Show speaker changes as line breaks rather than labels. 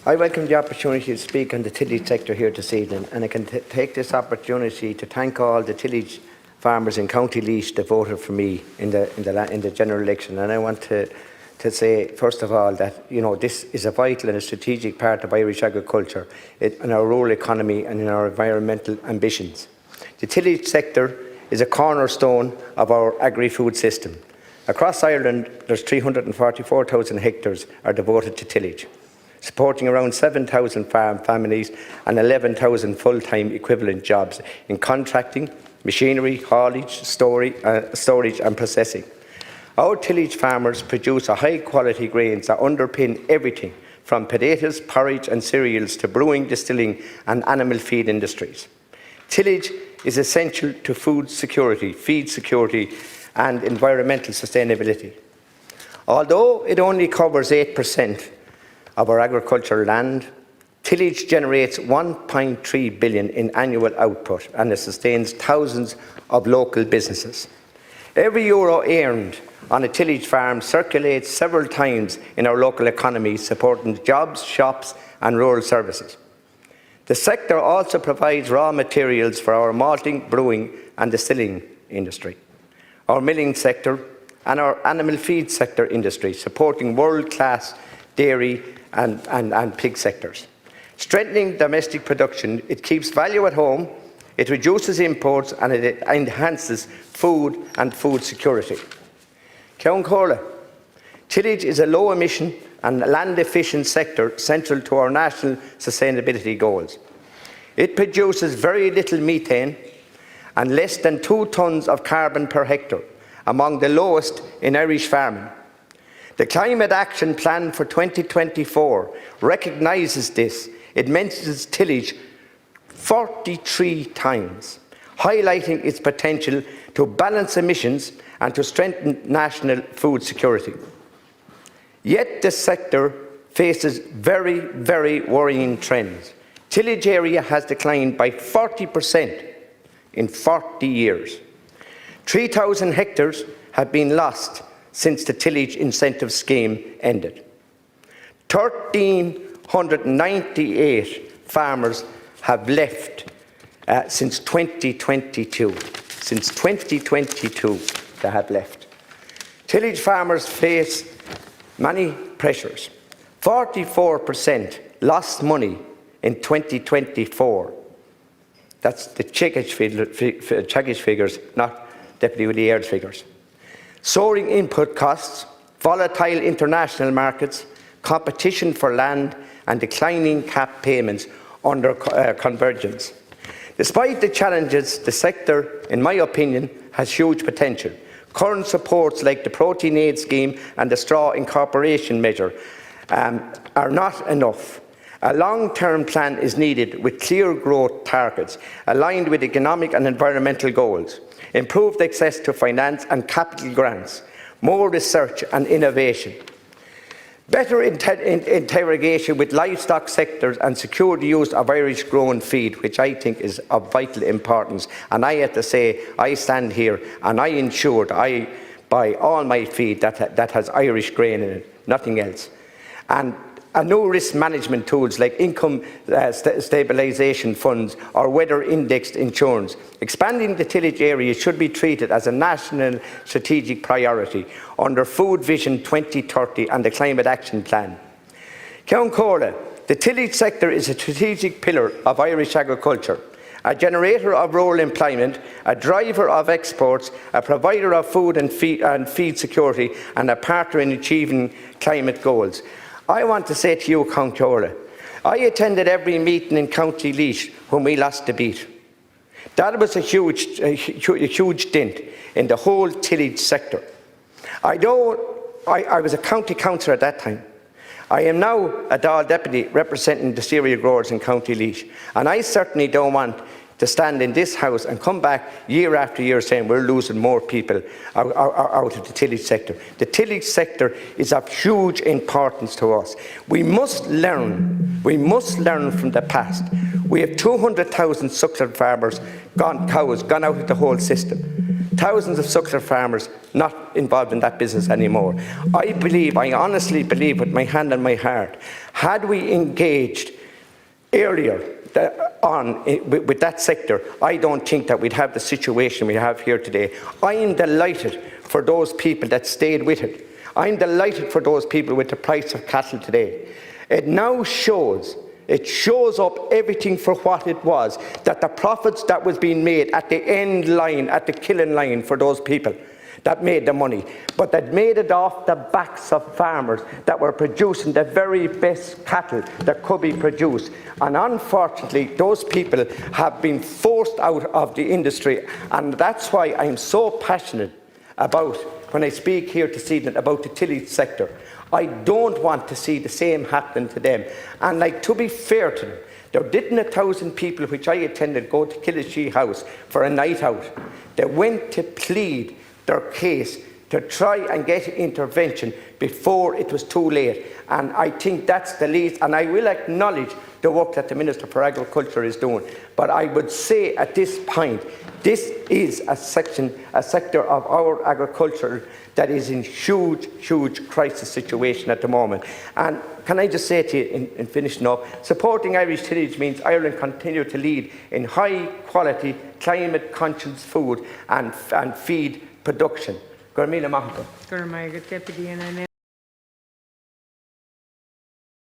I welcome the opportunity to speak on the tillage sector here this evening, and I can take this opportunity to thank all the tillage farmers in County Laois that voted for me in the general election. And I want to say, first of all, that this is a vital and a strategic part of Irish agriculture in our rural economy and in our environmental ambitions. The tillage sector is a cornerstone of our agri-food system. Across Ireland, there's 344,000 hectares are devoted to tillage, supporting around 7,000 farm families and 11,000 full-time equivalent jobs in contracting, machinery, haulage, storage and processing. Our tillage farmers produce a high-quality grains that underpin everything from potatoes, porridge and cereals to brewing, distilling and animal feed industries. Tillage is essential to food security, feed security and environmental sustainability. Although it only covers 8% of our agricultural land, tillage generates 1.3 billion in annual output and it sustains thousands of local businesses. Every euro earned on a tillage farm circulates several times in our local economy, supporting jobs, shops and rural services. The sector also provides raw materials for our malting, brewing and distilling industry, our milling sector and our animal feed sector industry, supporting world-class dairy and pig sectors. Strengthening domestic production, it keeps value at home, it reduces imports and it enhances food and food security. Ceann Comhairle, tillage is a low-emission and land-efficient sector central to our national sustainability goals. It produces very little methane and less than 2 tonnes of carbon per hectare, among the lowest in Irish farming. The Climate Action Plan for 2024 recognises this. It mentions tillage 43 times, highlighting its potential to balance emissions and to strengthen national food security. Yet the sector faces very, very worrying trends. Tillage area has declined by 40% in 40 years. 3,000 hectares have been lost since the tillage incentive scheme ended. 1,398 farmers have left since 2022. Since 2022, they have left. Tillage farmers face many pressures. 44% lost money in 2024. That's the Teagasc figures, not Deputy Willie Aird's figures. Soaring input costs, volatile international markets, competition for land and declining cap payments under convergence. Despite the challenges, the sector, in my opinion, has huge potential. Current supports like the Protein Aid Scheme and the Straw Incorporation Measure are not enough. A long-term plan is needed with clear growth targets aligned with economic and environmental goals, improved access to finance and capital grants, more research and innovation, better interrogation with livestock sectors and secure the use of Irish grown feed, which I think is of vital importance. And I have to say, I stand here and I ensure that I buy all my feed that has Irish grain in it, nothing else. And no risk management tools like income stabilisation funds or weather indexed insurance. Expanding the tillage area should be treated as a national strategic priority under Food Vision 2030 and the Climate Action Plan. Ceann Comhairle, the tillage sector is a strategic pillar of Irish agriculture, a generator of rural employment, a driver of exports, a provider of food and feed security and a partner in achieving climate goals. I want to say to you, Ceann Comhairle, I attended every meeting in County Laois when we lost the beat. That was a huge dent in the whole tillage sector. I was a county councillor at that time. I am now a Dáil deputy representing the cereal growers in County Laois, and I certainly don't want to stand in this house and come back year after year saying we're losing more people out of the tillage sector. The tillage sector is of huge importance to us. We must learn from the past. We have 200,000 suckler farmers gone out of the whole system. Thousands of suckler farmers not involved in that business anymore. I honestly believe with my hand on my heart, Had we engaged earlier with that sector, I don't think that we'd have the situation we have here today. I am delighted for those people that stayed with it. I'm delighted for those people with the price of cattle today. It now shows up everything for what it was, that the profits that was being made at the end line, at the killing line for those people that made the money, but that made it off the backs of farmers that were producing the very best cattle that could be produced. And unfortunately, those people have been forced out of the industry, and that's why I'm so passionate about, when I speak here this evening, about the tillage sector. I don't want to see the same happen to them. And like, to be fair to them, there didn't 1,000 people, which I attended, go to Tillage House for a night out. They went to plead their case to try and get intervention before it was too late. And I think that's the least, and I will acknowledge the work that the Minister for Agriculture is doing. But I would say at this point, this is a sector of our agriculture that is in huge crisis situation at the moment. And can I just say to you, in finishing up, supporting Irish tillage means Ireland continue to lead in high quality, climate conscious food and feed production.